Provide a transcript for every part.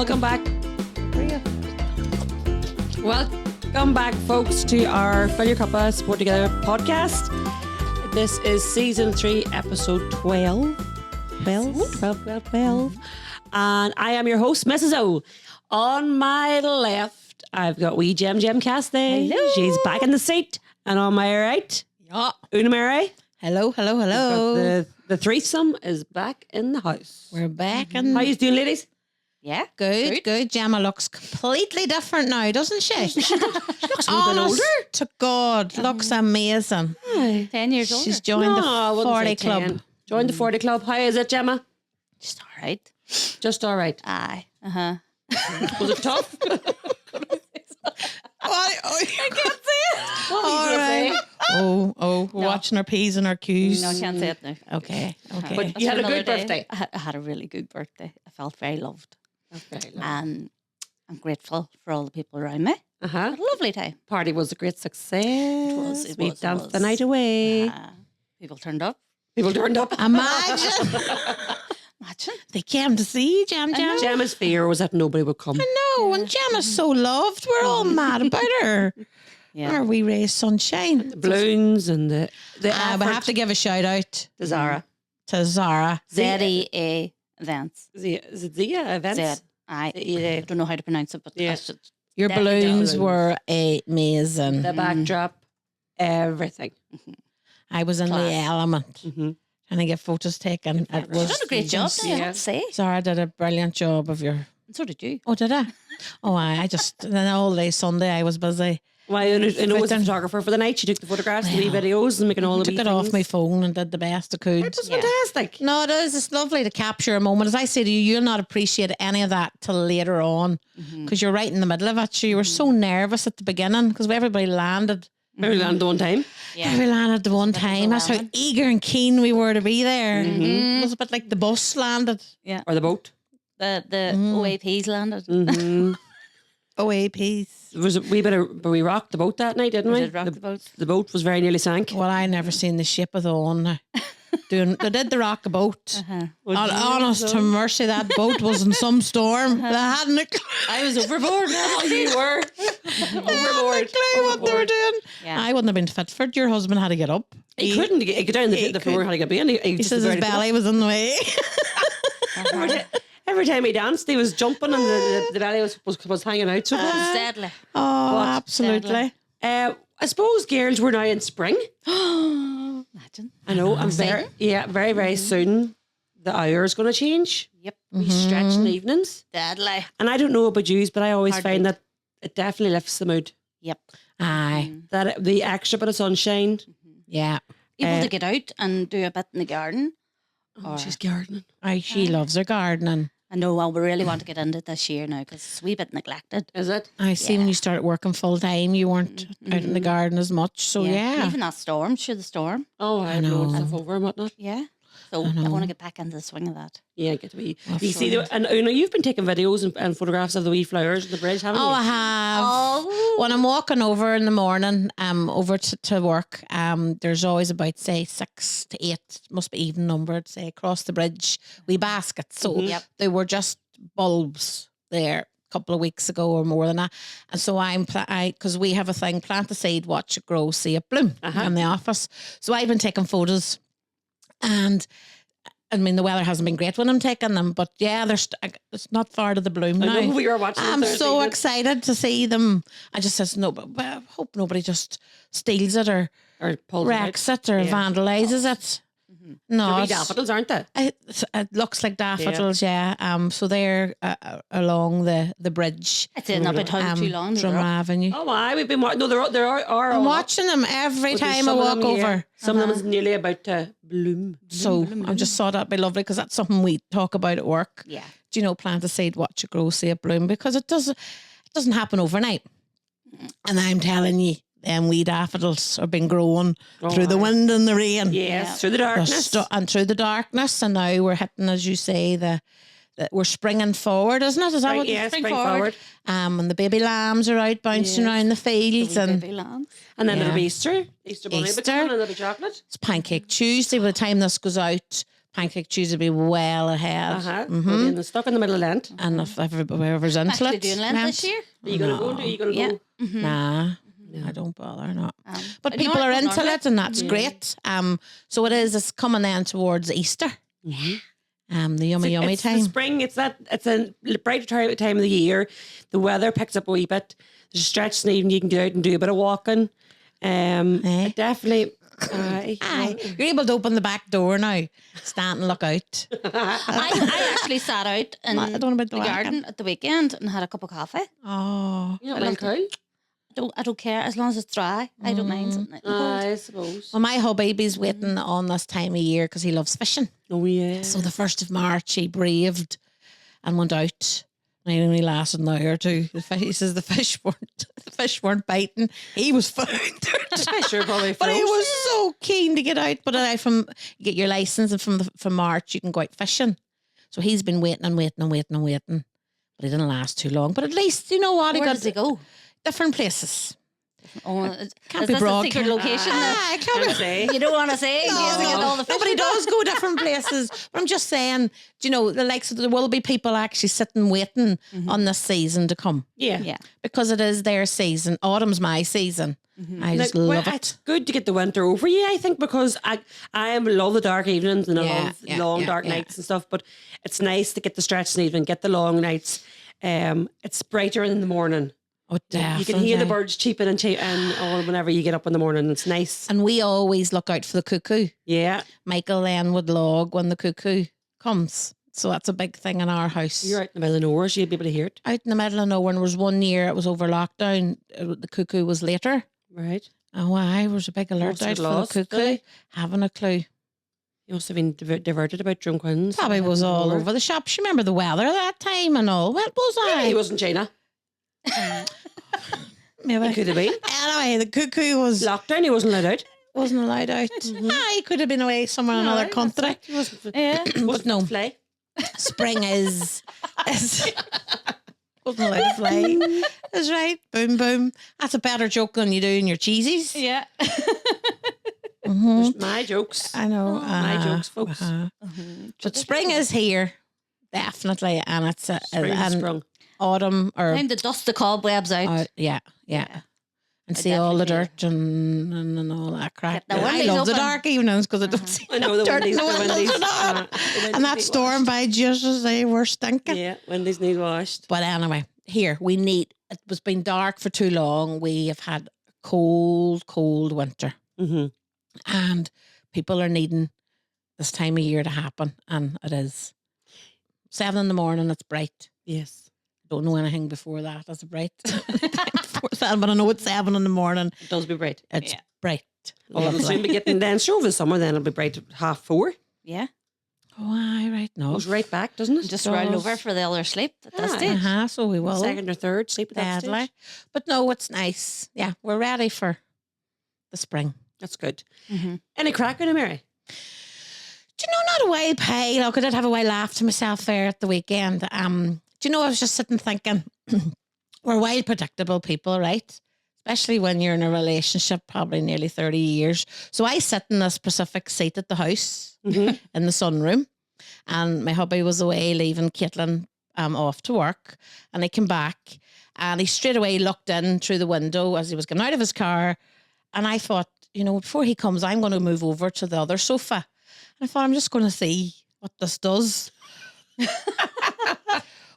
Welcome back. Welcome back, folks, to our Fill Your Cuppa Support Together podcast. This is season 3, episode 12. 12. And I am your host, Mrs. O. On my left, I've got wee Jem Cassidy. Hello. She's back in the seat. And on my right, Yeah. Una Mary. Hello. The threesome is back in the house. We're back and How you doing, ladies? Yeah. good. Gemma looks completely different now, doesn't she? She looks a little bit Honest older. to God, looks amazing. 10 years older. She's joined I the wouldn't 40 say club. 10. Joined the 40 club. How is it, Gemma? Just all right. Just all right. Aye. Uh-huh. Was it tough? I can't say it. What All were you right. gonna say? We're watching our P's and our Q's. No, I can't say it now. Okay. But you had a good birthday. I had a really good birthday. I felt very loved. Okay. And I'm grateful for all the people around me. I Uh-huh. had a lovely time. Party was a great success. It We was. danced the night away. People turned up. People turned up. Imagine Imagine. they came to see Jam. Gemma's fear was that nobody would come. No, and Gemma's so loved. We're all mad about her. Yeah. Our wee ray sunshine. The balloons and the We have to give a shout out to Zara. to Zara. ZEA events. Is it Zia events? Z. I don't know how to pronounce it, but Yeah. I should. Your Definitely balloons balloons. were amazing. The backdrop, everything. I was in the Class. element Mm-hmm. and I get photos taken. It You've was done a great job, just- I have to say. Zara did a brilliant job of your. And so did you. Oh, did I? Oh, I just then all day Sunday I was busy. Well, Una was the Fitting. photographer for the night. She took the photographs, the wee Well, videos, and making all the Took wee it off things. my phone and did the best I could. It was Yeah. fantastic. No, it is. It's lovely to capture a moment. As I say to you, you'll not appreciate any of that till later on because you're right in the middle of it. So you were so nervous at the beginning because everybody landed. Maybe we landed one time. Yeah. We landed the one bit time. That's how overwhelming. eager and keen we were to be there. It was a bit like the bus landed. Yeah. Or the boat. The OAPs landed. Mm-hmm. OAPs. There was a wee bit of, but we rocked the boat that night, didn't we? We did rock the boat. The boat was very nearly sank. Well, I never seen the shape of the one. They did the rock a boat. Honest to mercy, that boat was in some storm. They hadn't a clue. I was overboard. Oh, you were overboard. Clue what they were doing. Yeah. I wouldn't have been fit for it. Your husband had to get up. He couldn't get down he the floor. How to get in? He just says was his ready to belly was in the way. Every time he danced, he was jumping and the belly was hanging out. So it was. Deadly. Oh, What? absolutely. I suppose girls we're now in spring. Imagine. I know. I'm very, very soon. The hour is going to change. Yep. We stretch in the evenings, Deadly. and I don't know about yous, but I always Hard find beat. that it definitely lifts the mood. Yep. Aye. That the extra bit of sunshine. Yeah. Able to get out and do a bit in the garden. Oh, she's gardening. Aye, she loves her gardening. I know. Well, we really want to get into it this year now because it's a wee bit neglected. Is it? I see when you started working full time, you weren't out in the garden as much. So yeah. Even that storm. Sure, the storm. Oh, I know stuff over and whatnot. Yeah. So I want to get back into the swing of that. Yeah, get to be. You see, and you know, you've been taking videos and photographs of the wee flowers on the bridge, haven't Oh, you? I have. Oh. When I'm walking over in the morning, over to work, there's always about say 6 to 8, must be even numbered, say across the bridge, wee baskets. So Yep. they were just bulbs there a couple of weeks ago or more than that. And so because we have a thing, plant a seed, watch it grow, see it bloom in the office. So I've been taking photos, and I mean the weather hasn't been great when I'm taking them, but yeah, it's not far to the bloom now. I know we were watching. I'm Thursday so night. excited to see them. I just says no, but I hope nobody just steals it or Or wrecks it or vandalizes it. No, They're wee it's- daffodils, aren't they? it looks like daffodils, yeah. So they're along the bridge, It's not been home too long. Drum They're up. Avenue. Oh, aye, we've been watching. No, there are. I'm all up. watching them every But there's time I some of walk them, yeah, over. Some of them is nearly about to bloom. So I just thought that'd be lovely because that's something we talk about at work. Yeah. Do you know, plant a seed, watch it grow, see it bloom, because it doesn't happen overnight. And I'm telling you, them wee daffodils have been growing through the wind and the rain. Yes, Yeah. through the They're darkness. and through the darkness, and now we're hitting, as you say, we're springing forward, isn't it? Is that what Yeah, spring spring forward. forward. And the baby lambs are out bouncing around the fields, and Baby lamb. And then Yeah. it'll be Easter bunny will be Easter. coming and there'll be chocolate. it's Pancake Tuesday. By the time this goes out, Pancake Tuesday will be well ahead. We're stuck in the middle of Lent. And if whoever's into Actually it, doing Lent this year. Are you going to go? Are you going to go? Nah. I don't bother, no. But you people know are what, into normally- it, and that's great. So it's coming then towards Easter. The yummy It's time. the spring. It's a brighter time of the year. The weather picks up a wee bit. There's a stretch and even you can get out and do a bit of walking. It definitely. Aye, you're able to open the back door now, stand and look out. I actually sat out in I don't know about the the garden at the weekend and had a cup of coffee. Oh, You know, cool. I don't care as long as it's dry. I don't mind. I suppose. well, my hubby's waiting on this time of year because he loves fishing. Oh yeah. So the 1st of March, he braved and went out. And it only lasted an hour or two. He says the fish weren't biting. He was found. Sure, probably. But he was so keen to get out. But you get your license, and from March you can go out fishing. So he's been waiting. But he didn't last too long. But at least, you know what? Where does he go? Different places. Oh, Can't is be this broad. a secret location? Ah, it can't be- Say. You don't want to say in case they get all the fish. Nobody does go different places. But I'm just saying, do you know, the likes of there will be people actually sitting waiting on this season to come. Yeah. Because it is their season. Autumn's my season. I just love it. It's good to get the winter over. Yeah, I think because I love the dark evenings and I love long dark nights and stuff. But it's nice to get the stretch and even get the long nights. It's brighter in the morning. Oh, definitely. You can hear the birds cheeping and all whenever you get up in the morning. It's nice. And we always look out for the cuckoo. Yeah. Michael then would log when the cuckoo comes. So that's a big thing in our house. You're out in the middle of nowhere, so you'd be able to hear it. Out in the middle of nowhere. And there was one year, it was over lockdown. The cuckoo was later. Right. Oh, I was a big alert Must out have for lost, the cuckoo. really? Having a clue. You must have been diverted about Drumquins. Probably was all over the shops. You remember the weather that time and all. What was I? He wasn't China. Maybe. He could have been. Anyway, the cuckoo was Lockdown, he wasn't let out. wasn't allowed out. He could have been away somewhere in another country. He wasn't, Yeah. But no, fly. spring is wasn't allowed to fly. That's right. Boom, boom. That's a better joke than you do in your cheesies. Yeah. Just my jokes. I know. My jokes, folks. But spring is here, definitely, and it's Spring and sprung. autumn or Time to dust the cobwebs out. yeah, and see all the definitely dirt and all that crap. Get the I windows love the open. dark evenings because I don't see I know the dirt in Wendy's. the The windows Wendy's. and all. The Wendy's And that need storm by just as they were stinking. Yeah, Wendy's need washed. But anyway, here it was been dark for too long. We have had a cold winter, and people are needing this time of year to happen, and it is 7 a.m. It's bright. Yes. Don't know anything before that. It's bright. Before that, but I know it's 7 a.m. It does be bright. It's bright. Well, it'll soon Lovely. be getting then. Sure, over the summer, then it'll be bright at 4:30. Yeah. Oh, aye, right now. Goes right back, doesn't it? Just does. roll over for the other sleep at this Aye. stage. So we will. Second or third, sleep at that Deadly. stage. But no, it's nice. Yeah, we're ready for the spring. That's good. Any crack in it, Mary? Do you know, not a way pay? Look, I did have a way laugh to myself there at the weekend. Do you know, I was just sitting thinking, we're wild predictable people, right? Especially when you're in a relationship, probably nearly 30 years. So I sit in this specific seat at the house in the sunroom, and my hubby was away leaving Caitlin off to work, and he came back, and he straight away looked in through the window as he was getting out of his car, and I thought, you know, before he comes, I'm going to move over to the other sofa. And I thought, I'm just going to see what this does.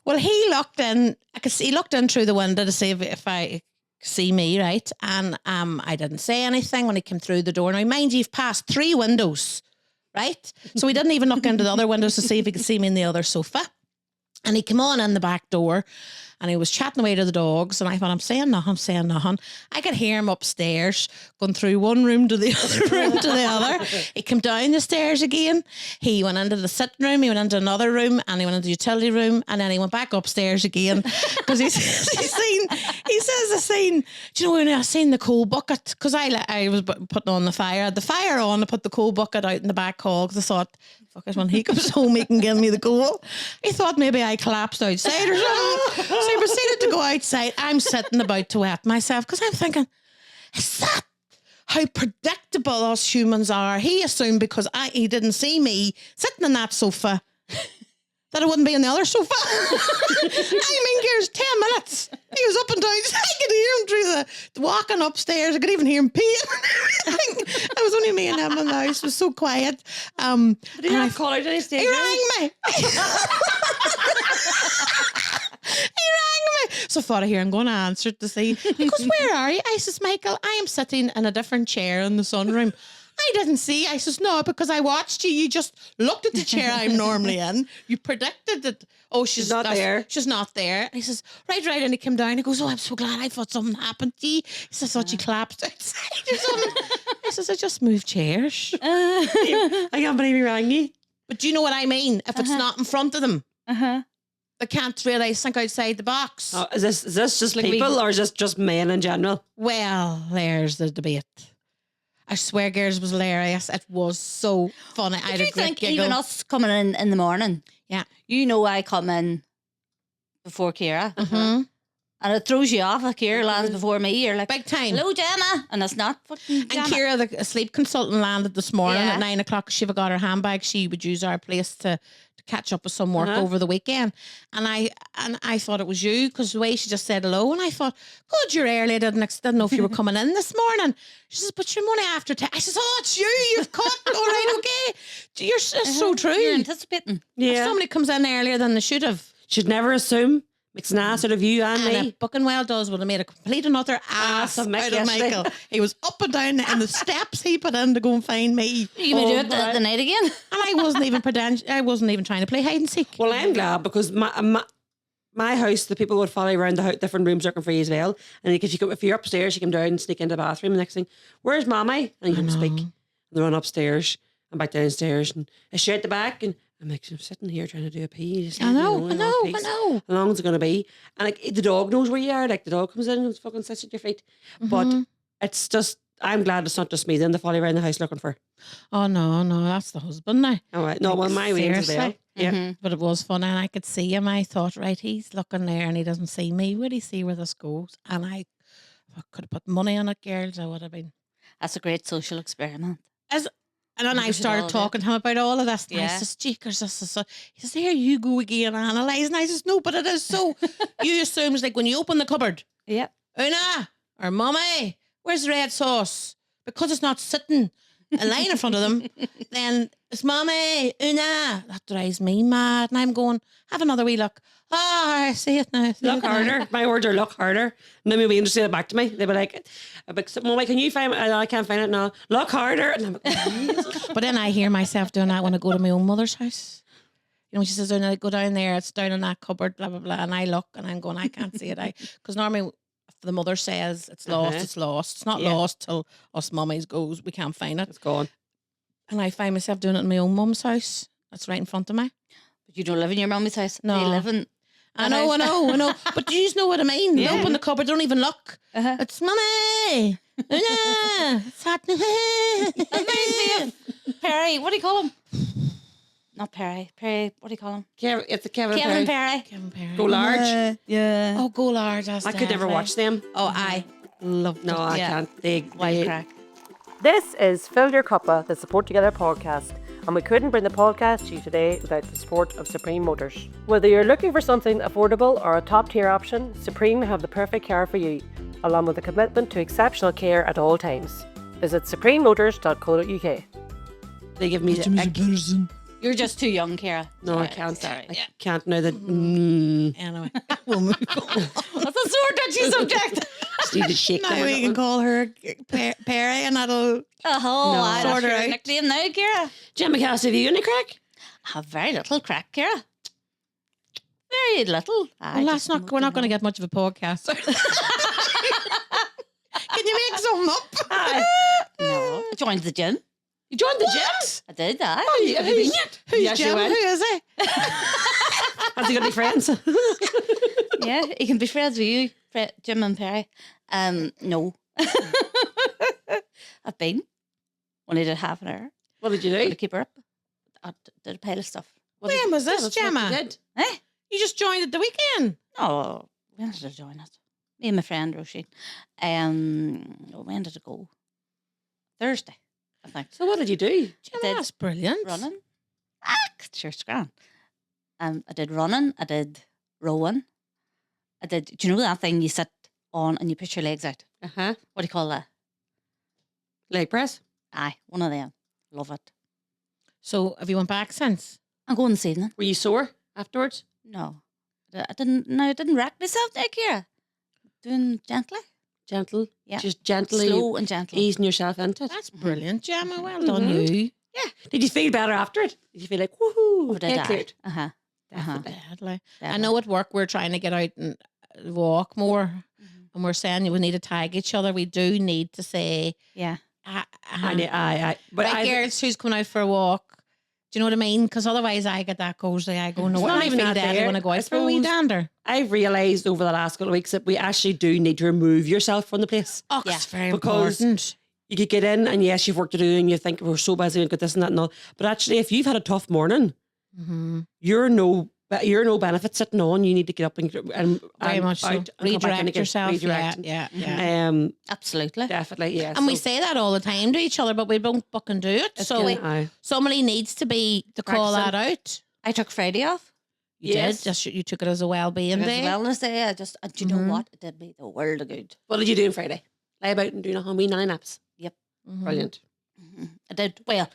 Well, he looked in. He looked in through the window to see if I see me, right? And I didn't say anything when he came through the door. Now, mind you, you've passed 3 windows, right? So he didn't even look into the other windows to see if he could see me in the other sofa. And he came on in the back door, and he was chatting away to the dogs. And I thought, I'm saying nothing. I could hear him upstairs going through one room to the other room to the other. He came down the stairs again. He went into the sitting room. He went into another room, and he went into the utility room. And then he went back upstairs again because he says I seen. Do you know when I seen the coal bucket? Because I was putting on the fire on to put the coal bucket out in the back hall because I thought, fuck it, when he comes home, he can give me the coal. He thought maybe I collapsed outside or something. So he proceeded to go outside. I'm sitting about to wet myself because I'm thinking, is that how predictable us humans are. He assumed because he didn't see me sitting on that sofa that I wouldn't be on the other sofa. I mean, here's 10 minutes. He was up and down. I could hear him through the walking upstairs. I could even hear him peeing. It was only me and him in the house. It was so quiet. Did he not call out any stage? He rang me. He rang me. So I thought, here, I'm going to answer to see. He goes, where are you? I says, Michael, I am sitting in a different chair in the sunroom. I didn't see. I says, no, because I watched you. You just looked at the chair I'm normally in. You predicted that, she's not there. She's not there. And he says, right. And he came down. He goes, I'm so glad. I thought something happened to you. He says, I thought you collapsed outside or something. I says, I just moved chairs. I can't believe he rang you. But do you know what I mean? If it's not in front of them. They can't really think outside the box. Oh, is this just like people or is this just men in general? Well, there's the debate. I swear, girls, was hilarious. It was so funny. I had a great giggle. Even us coming in the morning? Yeah. You know I come in before Ciara. Mm-hmm. And it throws you off. Like Ciara lands before me. You're like, big time. Hello, Gemma. And it's not fucking Gemma. And Ciara, the sleep consultant, landed this morning at 9 o'clock. She got her handbag. She would use our place to catch up with some work over the weekend. And I thought it was you because the way she just said hello. And I thought, God, you're early. I didn't know if you were coming in this morning. She says, but you're only after 10. I says, oh, it's you. You've caught. All right, okay. It's so true. You're anticipating. Yeah. If somebody comes in earlier than they should have. Should never assume. Makes an ass out of you and me. If Buckenwell does would have made a complete and utter ass out of Michael. He was up and down and the steps he put in to go and find me. You may do it the night again. And I wasn't even trying to play hide and seek. Well, I'm glad because my house, the people would follow around the house, different rooms looking for you as well. And if you're upstairs, you come down and sneak into the bathroom. The next thing, where's Mommy? And you don't speak. And they run upstairs and back downstairs and I shout the back and I'm like, I'm sitting here trying to do a pee. I know. How long is it going to be? And like the dog knows where you are. Like the dog comes in and fucking sits at your feet. But it's just, I'm glad it's not just me then to follow around the house looking for. Oh no, that's the husband now. All right. No, well, my way as well. Yeah. But it was fun and I could see him. I thought, right, he's looking there and he doesn't see me. Would he see where this goes? And I could have put money on it, girls. I would have been. That's a great social experiment. And then I started talking to him about all of this. And I says, Jeekers, this is so. He says, here you go again, analyse. And I says, no, but it is so. You assume it's like when you open the cupboard. Yep. Una or Mummy, where's the red sauce? Because it's not sitting a line in front of them, then it's Mummy, Una. That drives me mad. And I'm going, have another wee look. I see it now. Look harder. My words are look harder. And then maybe say it back to me. They'd be like, Mummy, can you find it? I can't find it now. Look harder. And I'm like, but then I hear myself doing that when I go to my own mother's house. You know, she says, I go down there, it's down in that cupboard, blah, blah, blah. And I look and I'm going, I can't see it. Because normally if the mother says it's lost, it's lost. It's not lost till us mummies goes, we can't find it. It's gone. And I find myself doing it in my own mum's house. That's right in front of me. But you don't live in your mummy's house? No. You live in... I know. But you just know what I mean. They open the cupboard, don't even look. It's Mummy. It's happening. That reminds me of Perry. What do you call him? Not Perry. Perry, what do you call him? It's Kevin Perry. Kevin Perry. Go Large. Yeah. Oh, Go Large. I could never watch them. Oh, I love them. No, I can't. They crack. This is Fill Your Cuppa, the Support Together podcast. And we couldn't bring the podcast to you today without the support of Supreme Motors. Whether you're looking for something affordable or a top-tier option, Supreme have the perfect car for you, along with a commitment to exceptional care at all times. Visit suprememotors.co.uk. They give me the You're just too young, Ciara. No, I can't. Sorry. I can't know that. Anyway, we'll move on. That's a sore touchy subject. Just need to shake Now them. we can call her Perry and that'll I sort her her out. nickname now, Ciara. Gemma Cass, have you any crack? Have very little crack, Ciara. Very little. Well, we're not going to get much of a podcast. Can you make something up? No. I joined the gym. You joined the gym? I did that. Oh, yeah. Who's Jim? Who is he? Has he got any friends? Yeah, he can be friends with you, Jim and Perry. No. I've been. Only did half an hour. What did you To do? keep her up. I did a pile of stuff. When was this, Gemma? Did. Eh? You just joined at the weekend. No, when did I join it? Me and my friend Roisin. When did it go? Thursday, I think. So what did you do? Gemma, that's brilliant. Running. Sure, it's grand. I did running. I did rowing. Do you know that thing you sit on and you push your legs out? Uh-huh. What do you call that? Leg press? Aye, one of them. Love it. So have you went back since? I'm going this evening. Were you sore afterwards? No. I didn't. No, I didn't wreck myself there, Kira. Doing gently. Gentle? Yeah. Just gently Slow and gentle. easing yourself into it? That's brilliant, Gemma. Well done, Mhm. you. Yeah. Did you feel better after it? Did you feel like, woohoo, Oh, did head I? cleared? Uh-huh. Uh-huh. Deadly. I know at work we're trying to get out and walk more, and we're saying we need to tag each other. We do need to say, Yeah. But right, girls, who's coming out for a walk? Do you know what I mean? Because otherwise I get that cozy. I go, no, It's not I even feel that dead. I there. want to go I out for a wee suppose- dander. I've realised over the last couple of weeks that we actually do need to remove yourself from the place. Oh, Yeah. it's very Because- important. You could get in and yes, you've work to do and you think we're so busy and got this and that and all. But actually, if you've had a tough morning, Mm-hmm. you're no benefit sitting on. You need to get up and Very much so. out and come back in Redirect again. yourself. Redirect. Yeah. Absolutely. Definitely, yeah. And we say that all the time to each other, but we don't fucking do it. it's So gonna- somebody needs to call Practicing. that out. I took Friday off. You Yes. did. Just you took it as a well-being It was day. wellness day. I just, do you know what? It did me the world of good. What did you do on Friday? Lie about and do a wee nine naps. Mhm. Brilliant. I did, well,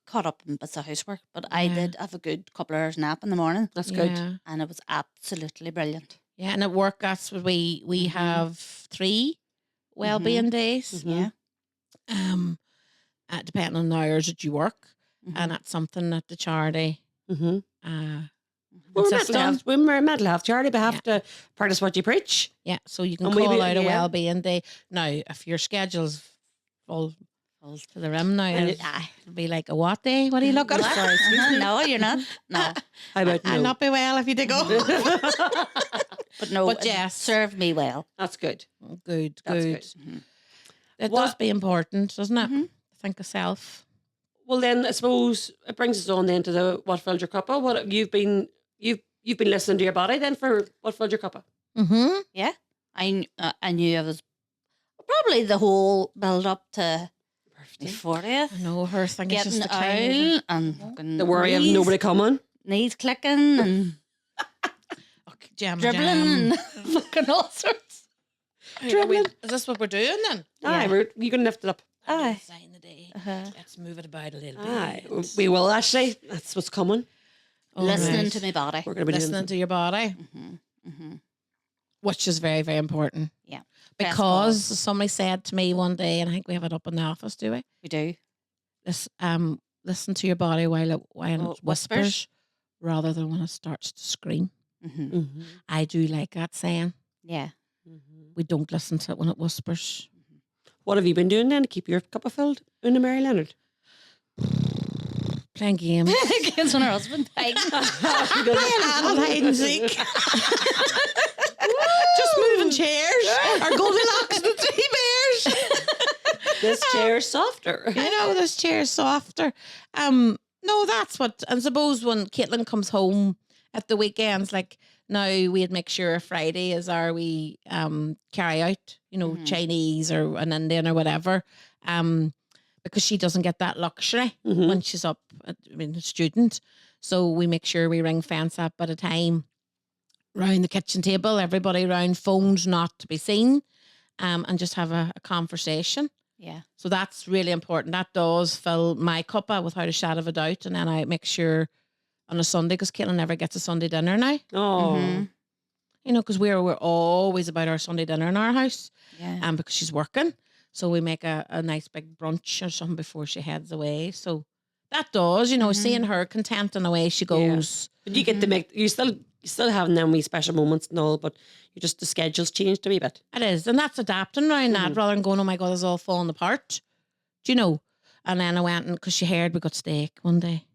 caught up in bits of housework, but I Yeah. did have a good couple of hours nap in the morning That's good. Yeah. and it was absolutely brilliant. Yeah, and at work that's what we have 3 well-being days. Mhm. Yeah. Depending on the hours that you work, Mhm. and that's something that the charity Mm-hmm. Well, We're insist mental on. health. We're a mental health charity, but have to practice what you preach. Yeah, so you can And we call be- out a yeah. well-being day. Now, if your schedule's full to the rim now, Well, it'll be like a what day? What are you looking What? for? No, you're not. No. How about I'll no? not be well if you did go. But no, But it yes. served me well. That's good. Good, That's good. good. It What- does be important, doesn't it? Mhm. Think of self. Well, then I suppose it brings us on then to the what filled your cuppa. What you've been listening to your body then for what filled your cuppa. Mm-hmm. Yeah. I knew I was probably the whole build up to the 40th. I know her thinking it's Getting just the time. out and fucking The worry of knees- nobody coming. Knees clicking and Okay, jam, dribbling jam. and fucking all sorts. Dribbling. Is this what we're doing then? Aye, you're gonna lift it up. Aye. Sign the day. Uh-huh. Let's move it about a little Aye, bit. we will actually. That's what's coming. All Listening right. to my body. We're gonna be Listening doing. to your body, Mm-hmm. which is very, very important. Yeah. Because Best somebody said to me one day, and I think we have it up in the office, do we? we do. This listen to your body while it Oh, whispers, whispers. rather than when it starts to scream. Mm-hmm. Mm-hmm. I do like that saying. Yeah. We don't listen to it when it whispers. What have you been doing then to keep your cuppa filled, Una Mary Leonard? Playing games. Against her husband. Playing adult hide and seek. Just moving chairs. Or Goldilocks and the Three Bears. This chair's softer. I know this chair's softer. No, that's what. And suppose when Caitlin comes home at the weekends, like now we'd make sure Friday is our we carry out, Chinese or an Indian or whatever. Because she doesn't get that luxury Mhm. when she's up. A student, so we make sure we ring fence up at a time round the kitchen table. Everybody round, phones not to be seen, and just have a conversation. Yeah. So that's really important. That does fill my cuppa without a shadow of a doubt. And then I make sure on a Sunday, because Caitlin never gets a Sunday dinner now. Oh, Mhm. Because we're always about our Sunday dinner in our house, Yeah. because she's working. So we make a nice big brunch or something before she heads away. So that does, seeing her content in the way she goes. but you get to make you still having them wee special moments and all, but the schedule's changed a wee bit. It is. And that's adapting around that rather than going, oh my God, it's all falling apart. Do you know? And then I went, and because she heard we got steak one day.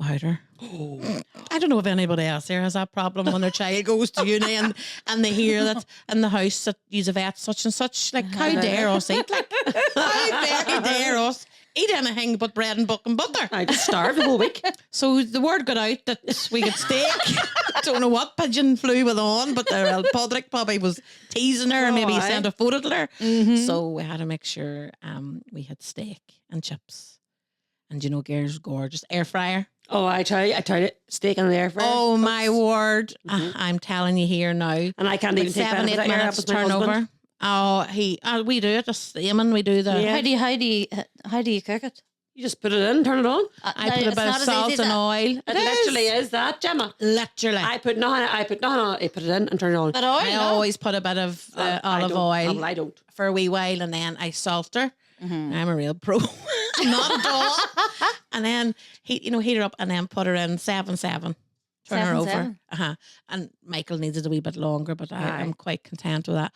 powder. I don't know if anybody else here has that problem when their child goes to uni and they hear that in the house that you's a vet such and such. Like, how dare us eat? Like, how very dare us eat anything but bread and butter? I just starved the whole week. So the word got out that we get steak. Don't know what pigeon flew with on, but Podrick probably was teasing her and maybe he sent a photo to her. So we had to make sure we had steak and chips. And you know, Gary's gorgeous air fryer. Oh, I tried it. Steak in the air fryer. Oh my word! I'm telling you here now. And I can't even take 7-8 that minutes turnover. Oh, we do it. Just steaming. We do the. Yeah. How do you cook it? You just put it in, turn it on. I put a bit of salt and oil. It literally is that, Gemma. Literally. I put nothing on. I put it in and turn it on. But oil, I always put a bit of olive oil I don't. for a wee while, and then I salt her. I'm a real pro. Not at all. And then heat her up, and then put her in 7-7. Turn her over. And Michael needed a wee bit longer, but I'm quite content with that.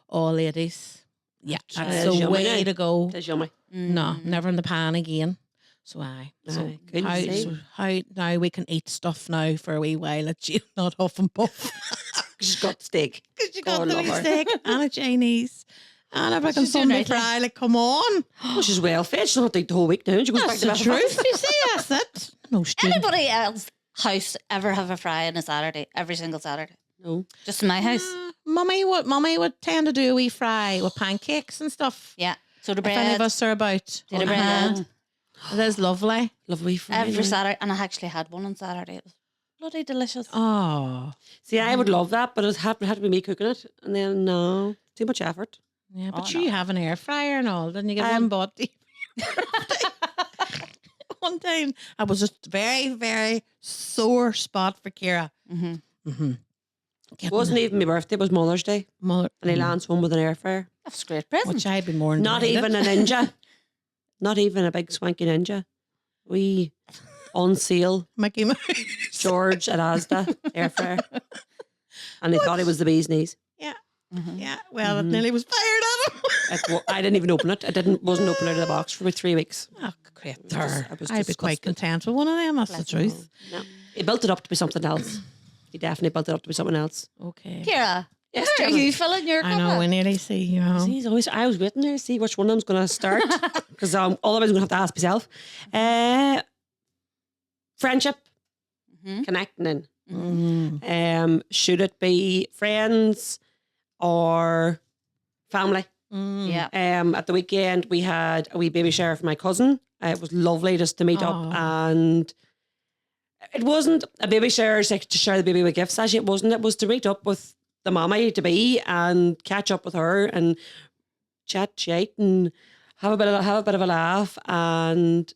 All ladies. Yeah, that's the way to go. It's yummy. No, never in the pan again. So how now we can eat stuff now for a wee while at you, not huff and puff. She's got steak. Because you got the wee steak and a Chinese. And a fucking Sunday fry, like, come on. Oh, she's well fed. She'll not take the whole week now. She goes That's back to the truth. You see, that's it. No student. Anybody else house ever have a fry on a Saturday? Every single Saturday? No. Just in my house? Mummy would tend to do a wee fry with pancakes and stuff. Yeah. So the If any of bread. us are about. The bread. It is lovely. Lovely fry. Every Saturday. And I actually had one on Saturday. It was bloody delicious. Oh. See, I would love that, but it had to be me cooking it. And then, no, too much effort. Yeah, but you have an air fryer and all. Didn't you get one bought? One time, I was just very, very sore spot for Ciara. It wasn't even my birthday, it was Mother's Day. And he lands home with an air fryer. That's a great present. Which I'd be more Not even a Ninja. Not even a big swanky Ninja. We on sale, Mickey Mouse. George at Asda air fryer. And he thought it was the bee's knees. Yeah. Yeah. Well, it nearly was fired at him. I didn't even open it. Wasn't open out of the box for about 3 weeks. Oh, great. was I'd be quite content with one of them. That's the truth. No. He built it up to be something else. He definitely built it up to be something else. Okay. Ciara, Yes, are Gemma. you filling your cup? I know, we nearly see, you know. I was waiting there to see which one of them's going to start. Because otherwise I'm going to have to ask myself. Friendship. Connecting in. Should it be friends or family? Yeah. At the weekend we had a wee baby shower for my cousin. It was lovely just to meet up, and it wasn't a baby shower to share the baby with gifts. Actually, it wasn't. It was to meet up with the mama to be and catch up with her and chat and have a bit of a laugh and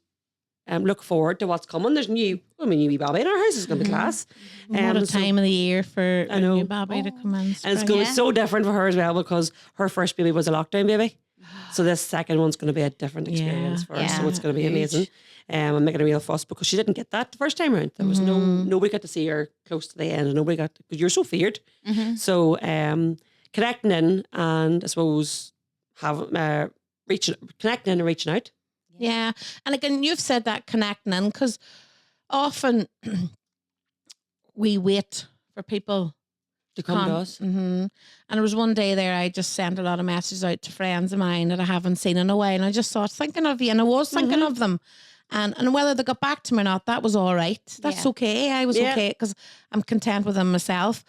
look forward to what's coming. There's new wee baby in our house. It's going to be class. What a time of the year for a new baby to come in. And it's going to be so different for her as well because her first baby was a lockdown baby. So this second one's going to be a different experience for her. So it's going to be amazing. I'm making a real fuss because she didn't get that the first time around. There was nobody got to see her close to the end, and nobody got because you're so feared. So connecting in, and I suppose connecting in and reaching out. Yeah, and again, you've said that connecting in because often we wait for people to come to us. And there was one day there I just sent a lot of messages out to friends of mine that I haven't seen in a while, and I just thought thinking of you, and I was thinking of them, and whether they got back to me or not, that was all right. That's okay. I was okay because I'm content with them myself.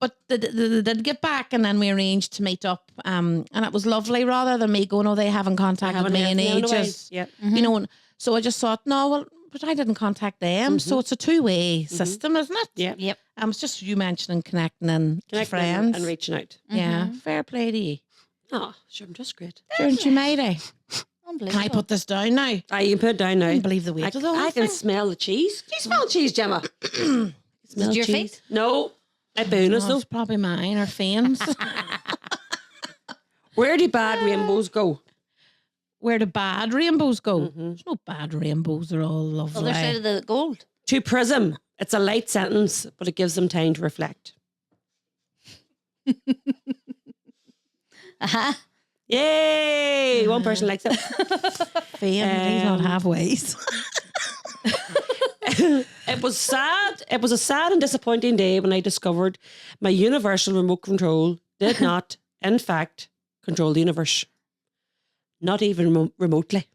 But they did get back, and then we arranged to meet up, and it was lovely. Rather than me going, they haven't contacted me in ages, you know. So I just thought, but I didn't contact them. So it's a two-way system, isn't it? Yeah. Yep. It's just you mentioning connecting in to friends and reaching out. Yeah, fair play to you. Oh, sure, I'm just great. Aren't you, matey? Unbelievable. Can I put this down now? You can put it down now. I can't believe the weight of the whole I thing. can smell the cheese. Do you smell cheese, Gemma? Is it your feet? No. A bonus, though. It's probably mine or Fane's. Where do bad rainbows go? Where do bad rainbows go? There's no bad rainbows. They're all lovely. Other side of the gold. To prism. It's a light sentence, but it gives them time to reflect. Yay! One person likes it. Fane, he's not halfways. It was sad. It was a sad and disappointing day when I discovered my universal remote control did not, in fact, control the universe. Not even remotely.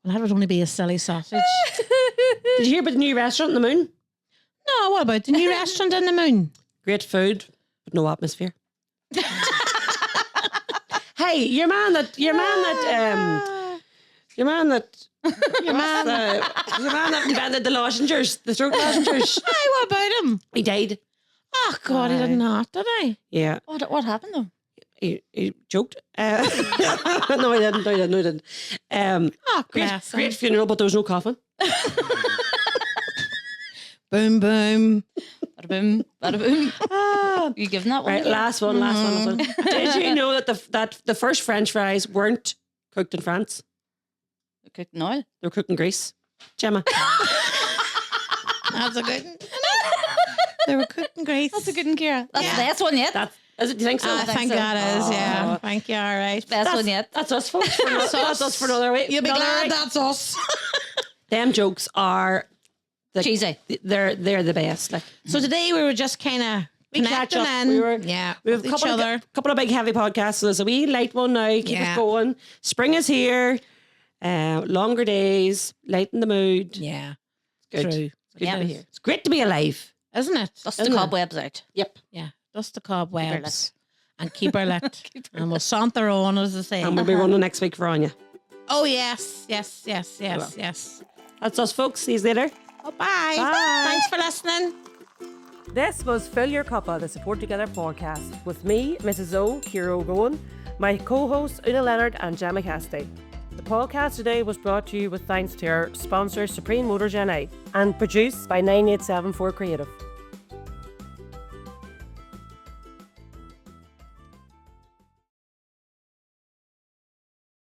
Well, that would only be a silly sausage. Did you hear about the new restaurant in the moon? No, what about the new restaurant in the moon? Great food, but no atmosphere. Hey, your man that invented the lozenges, the throat lozenges. Hey, what about him? He died. Oh God, he did not, did he? Yeah. What happened though? He choked. No, he didn't. Oh, Great funeral, but there was no coffin. Boom, boom. Bada boom, bada boom. You giving that one? Right, last one. Did you know that the first French fries weren't cooked in France? Cooked in oil. They were cooked in Greece. Gemma. That's a good one. They were cooked in Greece. That's a good one, Kira. That's Yeah. the best one yet. Is it? Do you think so? I think so. that is, yeah. Oh. Thank you, all right. Best one yet. That's us, folks. That's us for another week. You'll be Another glad week. that's us. Them jokes are Cheesy. They're the best. Like, So today we were just kind of We catch connecting up. in. We were- yeah, we have with each other. couple of big heavy podcasts. So there's a wee light one now. Keep Yeah. it going. Spring is here. Longer days. Lighten the mood. Yeah, Good. true. Good to Yeah. be here. It's great to be alive. Isn't it? Dust the Isn't it? cobwebs out. Yep. Yeah, dust the cobwebs lit. and keep her lit. And we'll saunter on, as I say. And we'll be running next week for Anya. Oh, yes. Yes. That's us, folks. See you later. Oh, bye. Bye. Thanks for listening. This was Fill Your Cuppa, the Support Together podcast, with me, Mrs. O, Kira O'Gowan, my co-hosts Una Leonard and Gemma Castay. The podcast today was brought to you with thanks to our sponsor Supreme Motors NI and produced by 9874 Creative.